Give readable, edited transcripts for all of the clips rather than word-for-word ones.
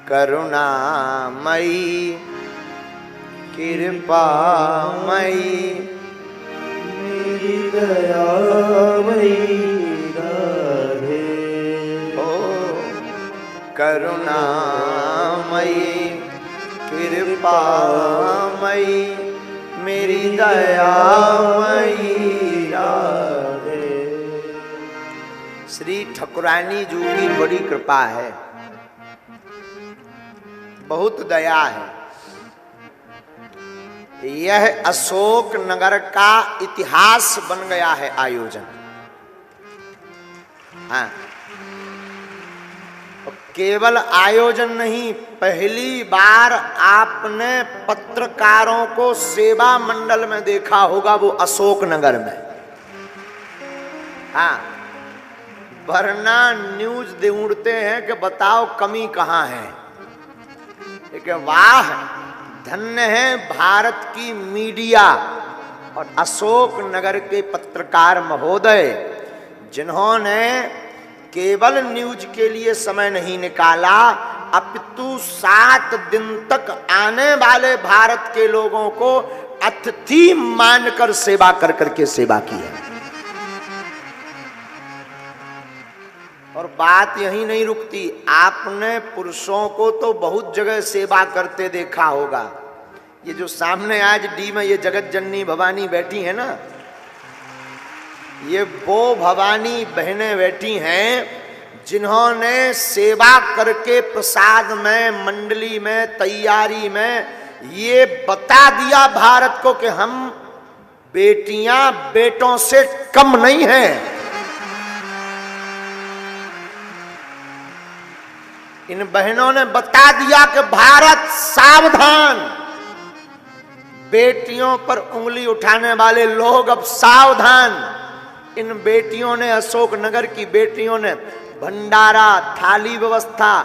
करुणामयी कृपामयी मेरी दयामयी राधे। ओ करुणामयी कृपामयी मेरी दयामयी राधे। श्री ठाकुरानी जी की बड़ी कृपा है, बहुत दया है। यह अशोक नगर का इतिहास बन गया है आयोजन। हाँ, केवल आयोजन नहीं, पहली बार आपने पत्रकारों को सेवा मंडल में देखा होगा, वो अशोक नगर में। हाँ, वरना न्यूज ढूंढते हैं कि बताओ कमी कहां है। लेकिन वाह, धन्य है भारत की मीडिया और अशोक नगर के पत्रकार महोदय, जिन्होंने केवल न्यूज के लिए समय नहीं निकाला, अपितु 7 दिन तक आने वाले भारत के लोगों को अतिथि मानकर सेवा कर करके सेवा की है। और बात यही नहीं रुकती, आपने पुरुषों को तो बहुत जगह सेवा करते देखा होगा। ये जो सामने आज डी में ये जगत जननी भवानी बैठी है ना, ये वो भवानी बहनें बैठी हैं जिन्होंने सेवा करके प्रसाद में, मंडली में, तैयारी में ये बता दिया भारत को कि हम बेटियां बेटों से कम नहीं हैं। इन बहनों ने बता दिया कि भारत सावधान, बेटियों पर उंगली उठाने वाले लोग अब सावधान। इन बेटियों ने, अशोक नगर की बेटियों ने भंडारा, थाली व्यवस्था,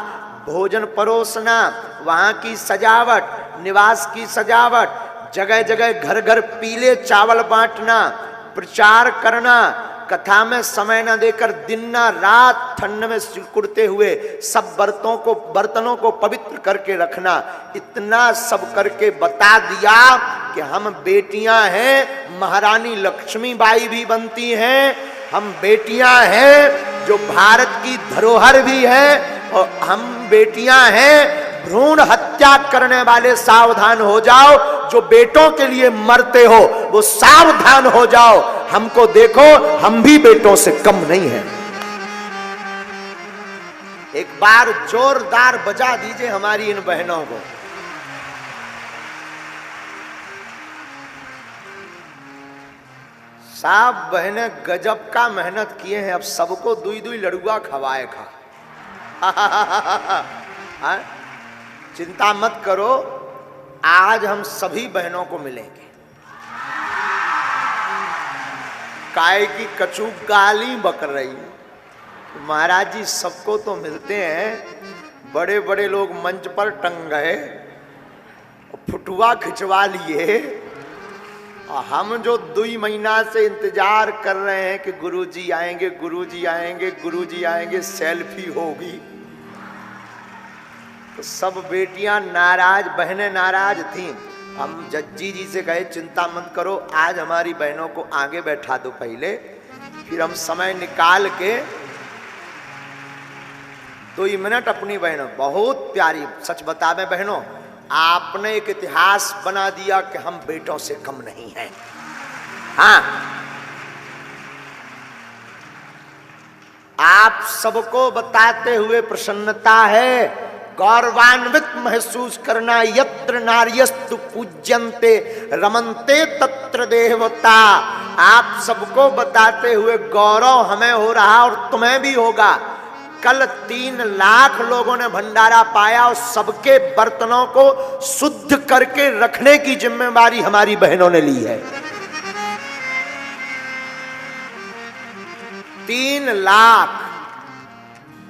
भोजन परोसना, वहां की सजावट, निवास की सजावट, जगह जगह घर घर पीले चावल बांटना, प्रचार करना, कथा में समय न देकर दिन न रात ठंड में सिकुड़ते हुए सब बर्तनों को पवित्र करके रखना, इतना सब करके बता दिया कि हम बेटियां हैं, महारानी लक्ष्मीबाई भी बनती हैं, हम बेटियां हैं जो भारत की धरोहर भी है, और हम बेटियां हैं, भ्रूण हत्या करने वाले सावधान हो जाओ, जो बेटों के लिए मरते हो वो सावधान हो जाओ, हमको देखो, हम भी बेटों से कम नहीं हैं। एक बार जोरदार बजा दीजिए हमारी इन बहनों को। साहब बहनें गजब का मेहनत किए हैं, अब सबको दुई दुई लड़ुआ खवाए खा। चिंता मत करो, आज हम सभी बहनों को मिलेंगे। काय की कचू गाली बक रही, महाराज जी सबको तो मिलते हैं, बड़े बड़े लोग मंच पर टंग गए, फुटुआ खिंचवा लिए, और हम जो 2 महीना से इंतजार कर रहे हैं कि गुरुजी आएंगे, गुरुजी आएंगे, गुरुजी आएंगे, सेल्फी होगी, तो सब बेटियां नाराज, बहनें नाराज थीं। हम जज्जी जी से कहे चिंता मत करो, आज हमारी बहनों को आगे बैठा दो पहले, फिर हम समय निकाल के 2 मिनट अपनी बहनों, बहुत प्यारी, सच बतावे बहनों, आपने एक इतिहास बना दिया कि हम बेटों से कम नहीं हैं। हाँ, आप सबको बताते हुए प्रसन्नता है, गौरवान्वित महसूस करना, यत्र नार्यस्तु पूज्यन्ते रमन्ते तत्र देवता। आप सबको बताते हुए गौरव हमें हो रहा और तुम्हें भी होगा। कल 3 लाख लोगों ने भंडारा पाया और सबके बर्तनों को शुद्ध करके रखने की जिम्मेदारी हमारी बहनों ने ली है। 3 लाख,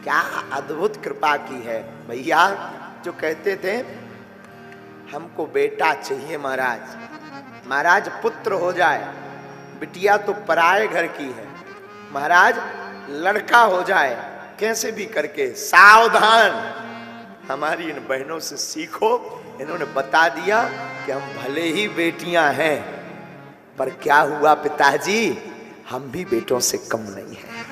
क्या अद्भुत कृपा की है भैया। जो कहते थे हमको बेटा चाहिए महाराज, महाराज पुत्र हो जाए, बिटिया तो पराए घर की है, महाराज लड़का हो जाए, कैसे भी करके सावधान। हमारी इन बहनों से सीखो। इन्होंने बता दिया कि हम भले ही बेटियां हैं, पर क्या हुआ पिताजी, हम भी बेटों से कम नहीं हैं।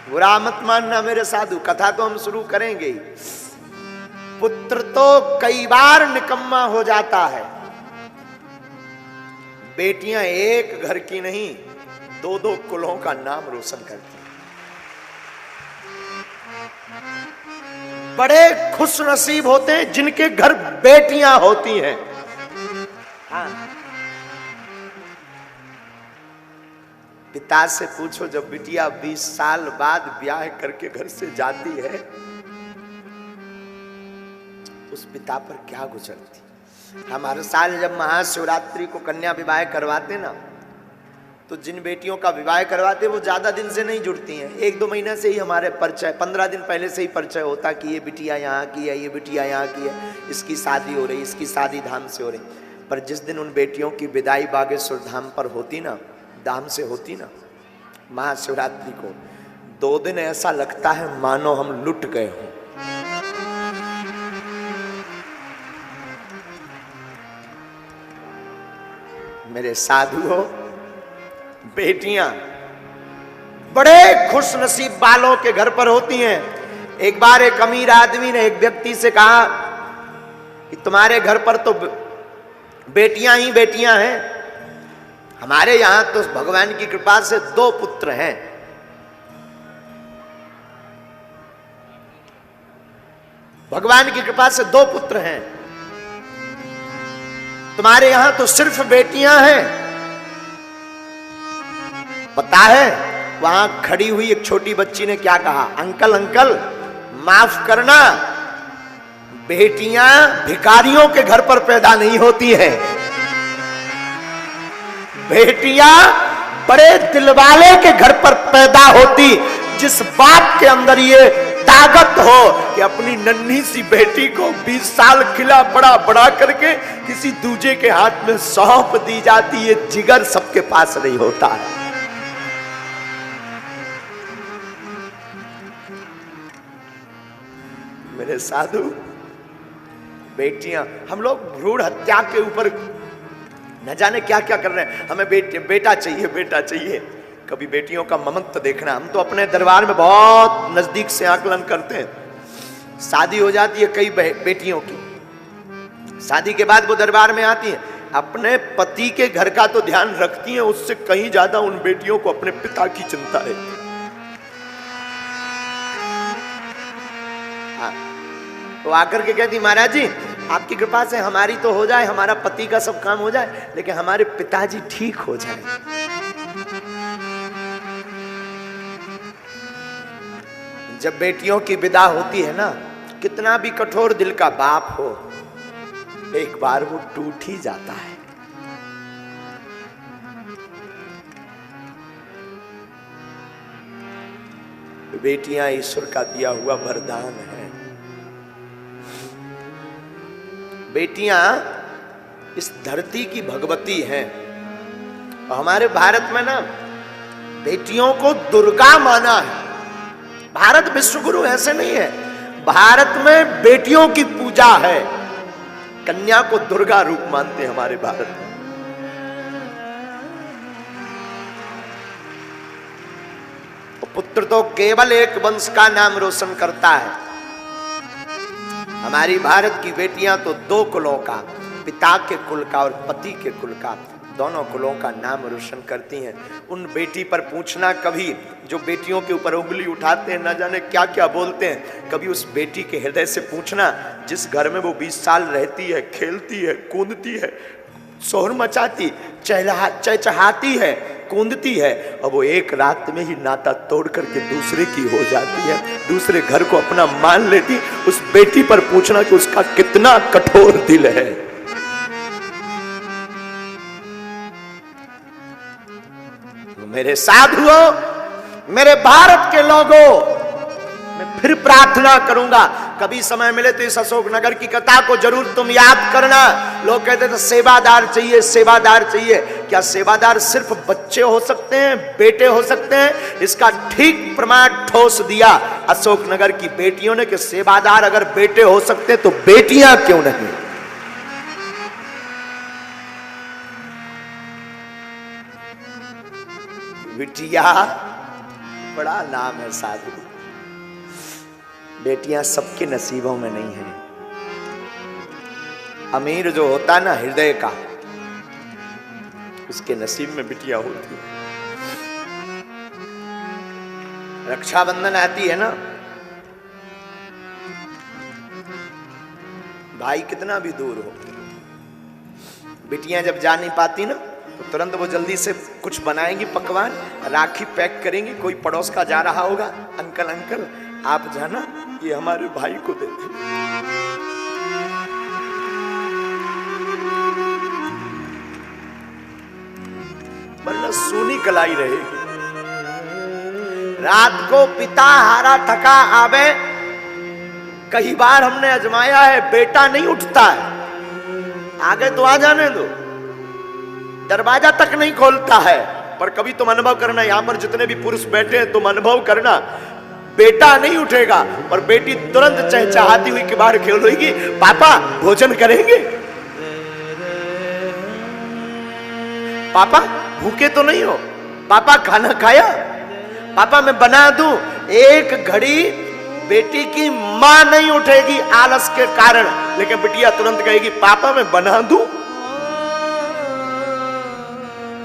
बुरा मत मानना मेरे साधु, कथा तो हम शुरू करेंगे ही। पुत्र तो कई बार निकम्मा हो जाता है, बेटियां एक घर की नहीं, दो दो कुलों का नाम रोशन करती हैं। बड़े खुश नसीब होते हैं जिनके घर बेटियां होती हैं। हाँ। पिता से पूछो, जब बिटिया 20 साल बाद ब्याह करके घर से जाती है, उस पिता पर क्या गुजरती। हम हर साल जब महाशिवरात्रि को कन्या विवाह करवाते ना, तो जिन बेटियों का विवाह करवाते वो ज्यादा दिन से नहीं जुड़ती हैं, 1-2 महीने से ही हमारे परिचय, 15 दिन पहले से ही परिचय होता कि ये बिटिया यहाँ की है, ये बिटिया यहाँ की है, इसकी शादी हो रही, इसकी शादी धाम से हो रही। पर जिस दिन उन बेटियों की विदाई बागेश्वर धाम पर होती ना, धाम से होती ना, महाशिवरात्रि को 2 दिन ऐसा लगता है मानो हम लुट गए हों। मेरे साधुओं, बेटियां बड़े खुश नसीब वालों के घर पर होती हैं। एक बार एक अमीर आदमी ने एक व्यक्ति से कहा कि तुम्हारे घर पर तो बेटियां ही बेटियां हैं, हमारे यहां तो भगवान की कृपा से 2 पुत्र हैं। भगवान की कृपा से 2 पुत्र हैं, तुम्हारे यहां तो सिर्फ बेटियां हैं। पता है वहां खड़ी हुई एक छोटी बच्ची ने क्या कहा, अंकल अंकल माफ करना, बेटियां भिखारियों के घर पर पैदा नहीं होती हैं, बेटियां बड़े दिलवाले के घर पर पैदा होती। जिस बाप के अंदर ये ताकत हो कि अपनी नन्ही सी बेटी को 20 साल खिला बड़ा बड़ा करके किसी दूजे के हाथ में सौंप दी जाती, ये जिगर सबके पास नहीं होता है। मेरे साधु, बेटियां, हम लोग भ्रूण हत्या के ऊपर न जाने क्या क्या कर रहे हैं। हमें बेटा चाहिए, बेटा चाहिए। कभी बेटियों का ममत्व देखना। हम तो अपने दरबार में बहुत नजदीक से आकलन करते हैं। शादी हो जाती है कई बेटियों की, शादी के बाद वो दरबार में आती हैं, अपने पति के घर का तो ध्यान रखती हैं, उससे कहीं ज्यादा उन बेटियों को अपने पिता की चिंता है। तो आकर के कहती, महाराज जी आपकी कृपा से हमारी तो हो जाए, हमारा पति का सब काम हो जाए, लेकिन हमारे पिताजी ठीक हो जाए। जब बेटियों की विदा होती है ना, कितना भी कठोर दिल का बाप हो, एक बार वो टूट ही जाता है। बेटियां ईश्वर का दिया हुआ वरदान है। बेटियां इस धरती की भगवती हैं। हमारे भारत में ना बेटियों को दुर्गा माना है। भारत विश्वगुरु ऐसे नहीं है, भारत में बेटियों की पूजा है। कन्या को दुर्गा रूप मानते हैं हमारे भारत में। पुत्र तो केवल एक वंश का नाम रोशन करता है। हमारी भारत की बेटियां तो 2 कुलों का, पिता के कुल का और पति के कुल का, दोनों कुलों का नाम रोशन करती हैं। उन बेटी पर पूछना कभी, जो बेटियों के ऊपर उंगली उठाते हैं, ना जाने क्या क्या बोलते हैं, कभी उस बेटी के हृदय से पूछना जिस घर में वो 20 साल रहती है, खेलती है, कूदती है, शोर मचाती, चहचहाती है, कूदती है, और वो एक रात में ही नाता तोड़ करके दूसरे की हो जाती है, दूसरे घर को अपना मान लेती। उस बेटी पर पूछना कि उसका कितना कठोर दिल है। मेरे साधुओं, मेरे भारत के लोगों, मैं फिर प्रार्थना करूंगा कभी समय मिले तो इस अशोकनगर की कथा को जरूर तुम याद करना। लोग कहते थे सेवादार चाहिए, सेवादार चाहिए। क्या सेवादार सिर्फ बच्चे हो सकते हैं, बेटे हो सकते हैं? इसका ठीक प्रमाण ठोस दिया अशोकनगर की बेटियों ने कि सेवादार अगर बेटे हो सकते तो बेटियां क्यों नहीं। बिटिया बड़ा नाम है साधु। बेटियां सबके नसीबों में नहीं है। अमीर जो होता है ना हृदय का, उसके नसीब में बिटिया होती है। रक्षाबंधन आती है ना, भाई कितना भी दूर हो, बिटियां जब जा नहीं पाती ना तो तुरंत वो जल्दी से कुछ बनाएंगी पकवान, राखी पैक करेंगी। कोई पड़ोस का जा रहा होगा, अंकल अंकल आप जाना ये हमारे भाई को दे दे। वरना सोनी कलाई रहेगी। रात को पिता हारा थका आवे, कई बार हमने आजमाया है, बेटा नहीं उठता है। आगे तो आ जाने दो, दरवाजा तक नहीं खोलता है। पर कभी तुम अनुभव करना, यहां पर जितने भी पुरुष बैठे हैं तुम अनुभव करना, बेटा नहीं उठेगा और बेटी तुरंत चहचहाती हुई किबाड़ खोलेगी, पापा भोजन करेंगे? पापा भूखे तो नहीं हो? पापा खाना खाया? पापा मैं बना दूं? एक घड़ी बेटी की मां नहीं उठेगी आलस के कारण, लेकिन बिटिया तुरंत कहेगी पापा मैं बना दूं।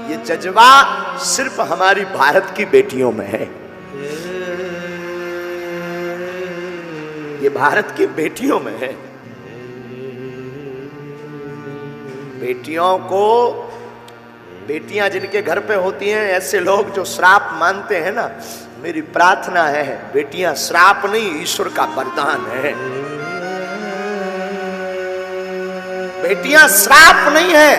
ये जज्बा सिर्फ हमारी भारत की बेटियों में है। ये भारत की बेटियों में है। बेटियों को, बेटियां जिनके घर पे होती हैं, ऐसे लोग जो श्राप मानते हैं ना, मेरी प्रार्थना है बेटियां श्राप नहीं, ईश्वर का वरदान है। बेटियां श्राप नहीं है,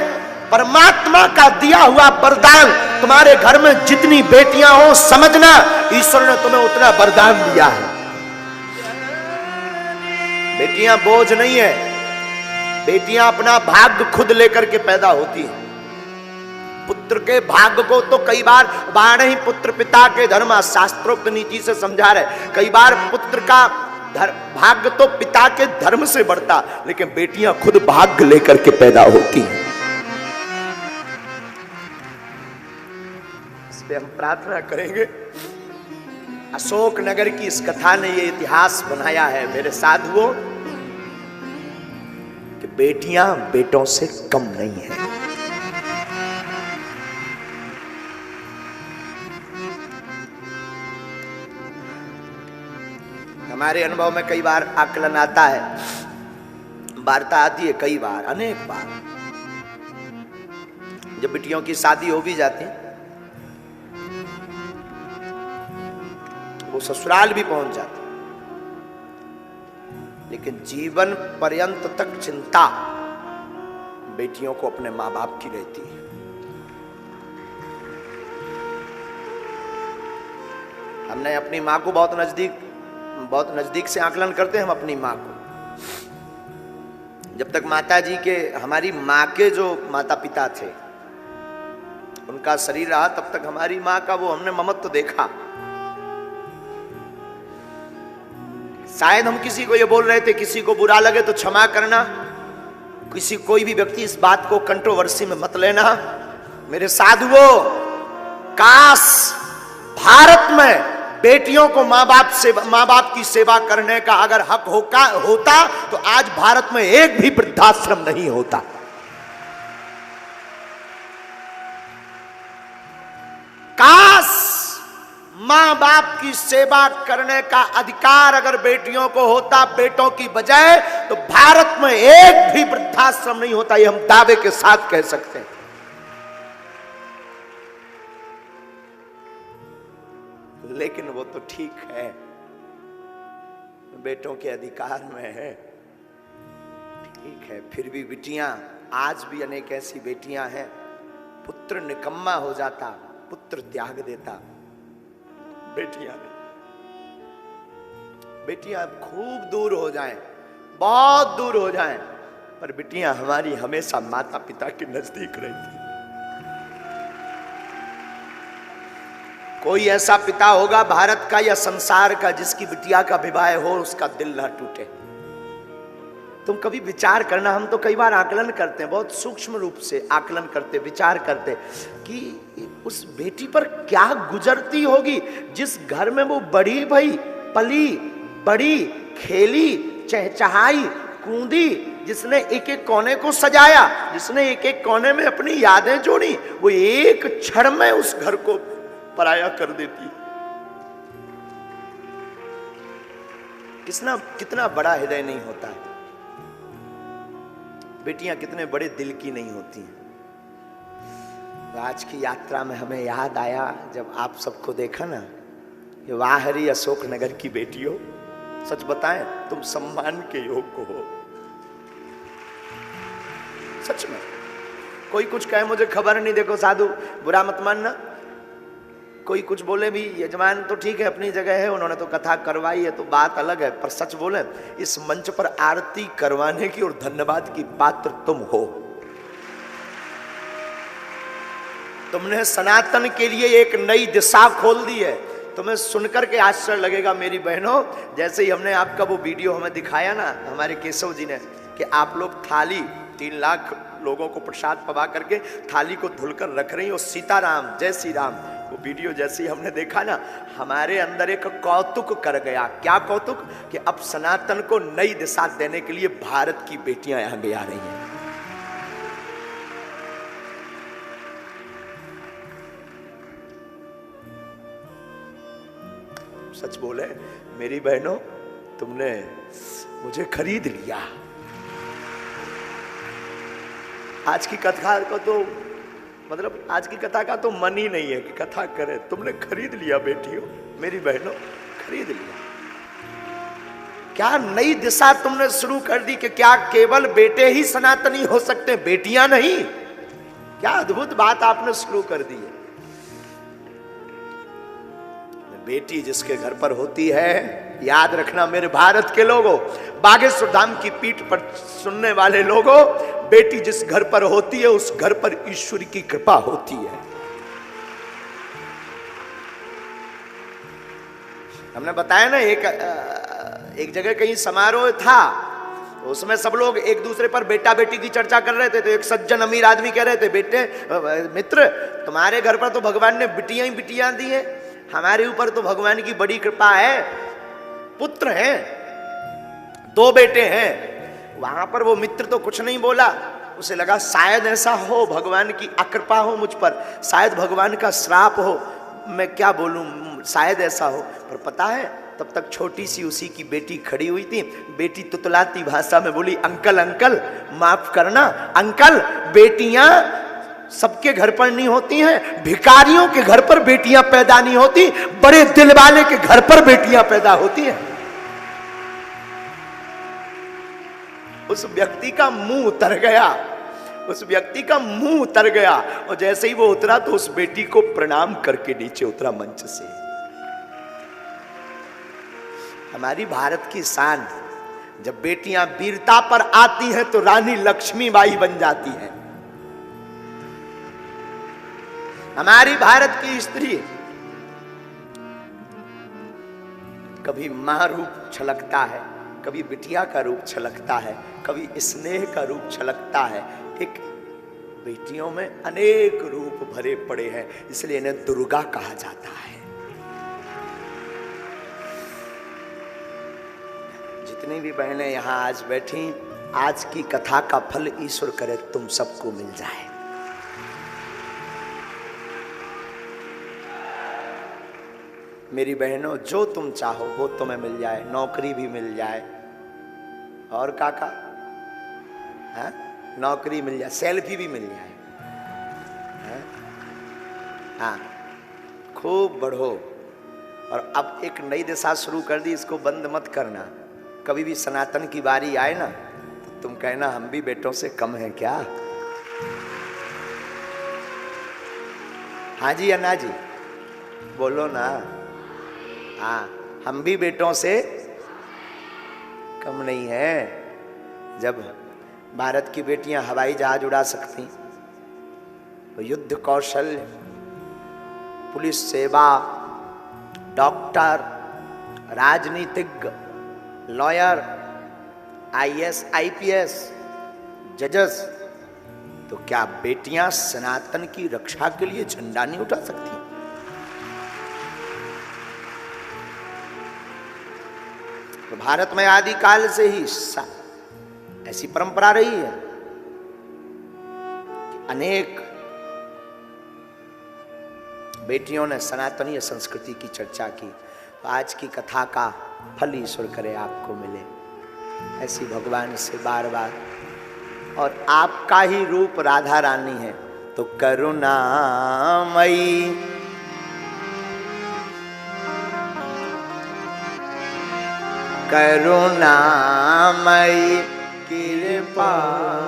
परमात्मा का दिया हुआ वरदान। तुम्हारे घर में जितनी बेटियां हो, समझना ईश्वर ने तुम्हें उतना वरदान दिया है। बेटियां बोझ नहीं है, बेटियां अपना भाग्य खुद लेकर के पैदा होती हैं। पुत्र के भाग्य को तो कई बार बारह ही पुत्र पिता के धर्म शास्त्रोक्त नीति से समझा रहे। कई बार पुत्र का भाग्य तो पिता के धर्म से बढ़ता, लेकिन बेटियां खुद भाग्य लेकर के पैदा होती हैं। इस पे हम प्रार्थना करेंगे। अशोकनगर की इस कथा ने ये इतिहास बनाया है मेरे साधुओं कि बेटियां बेटों से कम नहीं है। हमारे अनुभव में कई बार आकलन आता है, वार्ता आती है, कई बार, अनेक बार, जब बेटियों की शादी हो भी जाती, वो ससुराल भी पहुंच जाती, लेकिन जीवन पर्यंत तक चिंता बेटियों को अपने मां बाप की रहती है। हमने अपनी मां को बहुत नजदीक से आकलन करते हैं हम अपनी मां को। जब तक माता जी के, हमारी मां के जो माता पिता थे उनका शरीर रहा, तब तक हमारी मां का वो हमने ममत्व देखा। शायद हम किसी को ये बोल रहे थे, किसी को बुरा लगे तो क्षमा करना, कोई भी व्यक्ति इस बात को कंट्रोवर्सी में मत लेना। मेरे साधुओं, काश भारत में बेटियों को मां बाप की सेवा करने का अगर हक होता तो आज भारत में एक भी वृद्धाश्रम नहीं होता। काश मां बाप की सेवा करने का अधिकार अगर बेटियों को होता बेटों की बजाय, तो भारत में एक भी वृद्धाश्रम नहीं होता। ये हम दावे के साथ कह सकते हैं। लेकिन वो तो ठीक है, बेटों के अधिकार में है, ठीक है, फिर भी बेटियां, आज भी अनेक ऐसी बेटियां हैं, पुत्र निकम्मा हो जाता, पुत्र त्याग देता, बेटियां नहीं। बेटियां खूब दूर हो जाएं, बहुत दूर हो जाएं, पर बेटियां हमारी हमेशा माता पिता के नजदीक रहती। कोई ऐसा पिता होगा भारत का या संसार का जिसकी बिटिया का विवाह हो उसका दिल ना टूटे। तुम कभी विचार करना, हम तो कई बार आकलन करते हैं, बहुत सूक्ष्म रूप से आकलन करते, विचार करते कि उस बेटी पर क्या गुजरती होगी जिस घर में वो बड़ी भई, पली बड़ी, खेली, चहचहाई, कूदी, जिसने एक एक कोने को सजाया, जिसने एक एक कोने में अपनी यादें जोड़ी, वो एक क्षण में उस घर को पराया कर देती। कितना बड़ा हृदय नहीं होता है। बेटियां कितने बड़े दिल की नहीं होती हैं। तो आज की यात्रा में हमें याद आया जब आप सबको देखा ना, ये वाह हरी अशोक नगर की बेटियों, सच बताएं तुम सम्मान के योग्य हो। सच में कोई कुछ कहे मुझे खबर नहीं, देखो साधु बुरा मत मानना, कोई कुछ बोले भी, यजमान तो ठीक है अपनी जगह है, उन्होंने तो कथा करवाई है तो बात अलग है, पर सच बोले इस मंच पर आरती करवाने की और धन्यवाद की पात्र तुम हो। तुमने सनातन के लिए एक नई दिशा खोल दी है। तुम्हें सुनकर के आश्चर्य लगेगा मेरी बहनों, जैसे ही हमने आपका वो वीडियो हमें दिखाया ना हमारे केशव जी ने, कि आप लोग थाली 3 लाख लोगों को प्रसाद पवा करके थाली को धुलकर रख रही हो, सीताराम जय श्री राम, वो वीडियो जैसे ही हमने देखा ना, हमारे अंदर एक कौतुक कर गया। क्या कौतुक? कि अब सनातन को नई दिशा देने के लिए भारत की बेटियां आगे आ रही हैं। सच बोले मेरी बहनों, तुमने मुझे खरीद लिया। आज की कथा को तो मतलब आज की कथा का तो मन ही नहीं है कि कथा करें। तुमने खरीद लिया बेटियों, मेरी बहनों, खरीद लिया। क्या नई दिशा तुमने शुरू कर दी कि क्या केवल बेटे ही सनातनी हो सकते, बेटियां नहीं? क्या अद्भुत बात आपने शुरू कर दी है। बेटी जिसके घर पर होती है, याद रखना मेरे भारत के लोगों, बागेश्वर धाम की पीठ पर सुनने वाले लोगों, बेटी जिस घर पर होती है उस घर पर ईश्वर की कृपा होती है। हमने बताया ना एक जगह कहीं समारोह था, तो उसमें सब लोग एक दूसरे पर बेटा बेटी की चर्चा कर रहे थे। तो एक सज्जन अमीर आदमी कह रहे थे, बेटे मित्र तुम्हारे घर पर तो भगवान ने बिटियां ही बिटियां दी है, हमारे ऊपर तो भगवान की बड़ी कृपा है, पुत्र हैं, 2 बेटे हैं। वहां पर वो मित्र तो कुछ नहीं बोला, उसे लगा शायद ऐसा हो भगवान की अकृपा हो मुझ पर, शायद भगवान का श्राप हो, मैं क्या बोलूं, शायद ऐसा हो। पर पता है तब तक छोटी सी उसी की बेटी खड़ी हुई थी। बेटी तुतलाती भाषा में बोली, अंकल अंकल माफ करना अंकल, बेटियां सबके घर पर नहीं होती हैं, भिखारियों के घर पर बेटियां पैदा नहीं होती, बड़े दिल वाले के घर पर बेटियां पैदा होती हैं। उस व्यक्ति का मुंह उतर गया, उस व्यक्ति का मुंह उतर गया, और जैसे ही वो उतरा तो उस बेटी को प्रणाम करके नीचे उतरा मंच से। हमारी भारत की शान, जब बेटियां वीरता पर आती हैं तो रानी लक्ष्मीबाई बन जाती हैं। हमारी भारत की स्त्री कभी मां रूप छलकता है, कभी बिटिया का रूप छलकता है, कभी स्नेह का रूप छलकता है। एक बेटियों में अनेक रूप भरे पड़े हैं, इसलिए इन्हें दुर्गा कहा जाता है। जितनी भी बहनें यहां आज बैठी, आज की कथा का फल ईश्वर करे तुम सबको मिल जाए। मेरी बहनों, जो तुम चाहो वो तुम्हें मिल जाए, नौकरी भी मिल जाए, और काका है नौकरी मिल जाए, सेल्फी भी मिल जाए, हाँ खूब बढ़ो। और अब एक नई दिशा शुरू कर दी, इसको बंद मत करना। कभी भी सनातन की बारी आए ना तो तुम कहना हम भी बेटों से कम हैं क्या? हाँ जी अन्ना जी बोलो ना, हाँ हम भी बेटों से कम नहीं है। जब भारत की बेटियां हवाई जहाज उड़ा सकती, तो युद्ध कौशल, पुलिस सेवा, डॉक्टर, राजनीतिज्ञ, लॉयर, आईएएस, आईपीएस, जजेस, तो क्या बेटियां सनातन की रक्षा के लिए झंडा नहीं उठा सकती? तो भारत में आदिकाल से ही ऐसी परंपरा रही है कि अनेक बेटियों ने सनातनीय संस्कृति की चर्चा की। तो आज की कथा का फल ईश्वर करे आपको मिले, ऐसी भगवान से बार बार। और आपका ही रूप राधा रानी है, तो करुणामयी, करुणामयी, कृपामयी,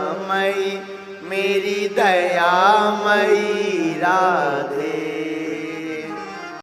मेरी दयामयी राधे